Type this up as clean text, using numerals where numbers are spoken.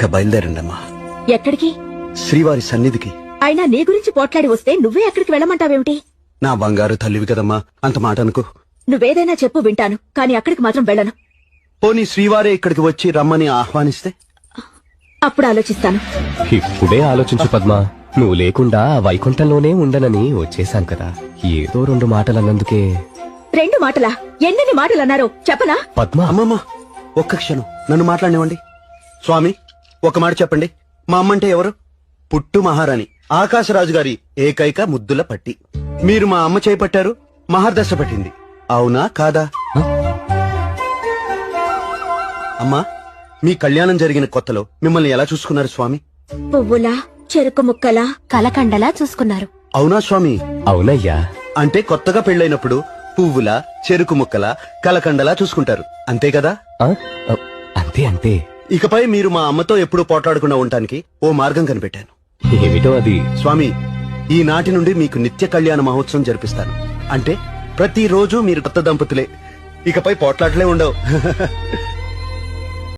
ఇక బయలుదేరండమ్మా. ఎక్కడికి? శ్రీవారి సన్నిధికి. అయినా నీ గురించి పోట్లాడి వస్తే నువ్వే ఎక్కడికి వెళ్ళమంటావేమిటి? నా బంగారు తల్లివి కదమ్మా, అంత మాట అనుకో. నువ్వేదైనా చెప్పు వింటాను, కానీ అక్కడికి మాత్రం వెళ్ళను. పోనీ శ్రీవారే ఇక్కడికి వచ్చి రమ్మని ఆహ్వానిస్తే? అప్పుడు ఆలోచిస్తాను. ఇప్పుడే ఆలోచించు పద్మ. నువ్వు లేకుండా వైకుంఠంలోనే ఉండనని వచ్చేశాం కదా. ఏదో 2 మాటలన్నందుకే. 2 మాటలా? ఎన్నెన్ని మాటలు అన్నారో చెప్పనా? పద్మ, అమ్మమ్మ ఒక్క క్షణం నన్ను మాట్లాడినివ్వండి. స్వామి, ఒక మాట చెప్పండి. మా అమ్మంటే ఎవరు? పుట్టు మహారాణి, ఆకాశరాజు గారి ఏకైక ముద్దుల పట్టి. మీరు మా అమ్మ చేపట్టారు, మహర్దశ పట్టింది. అవునా కాదా? అమ్మా, మీ కళ్యాణం జరిగిన కొత్తలో మిమ్మల్ని ఎలా చూసుకున్నారు స్వామి? పువ్వులా, చెరుకు ముక్కలా, కలకండలా చూసుకున్నారు. అవునా స్వామి? అవునయ్యా. అంటే కొత్తగా పెళ్ళైనప్పుడు పువ్వులా, చెరుకు ముక్కలా, కలకండలా చూసుకుంటారు, అంతే కదా? ఆ? అంతే అంతే. ఇకపై మీరు మా అమ్మతో ఎప్పుడూ పోట్లాడకుండా ఉండటానికి ఓ మార్గం కనిపెట్టాను. ఏమిటో అది? స్వామి, ఈనాటి నుండి మీకు నిత్య కళ్యాణ మహోత్సవం జరిపిస్తాను. అంటే ప్రతిరోజు మీరు కొత్త దంపతులే, ఇకపై పోట్లాటలే ఉండవు.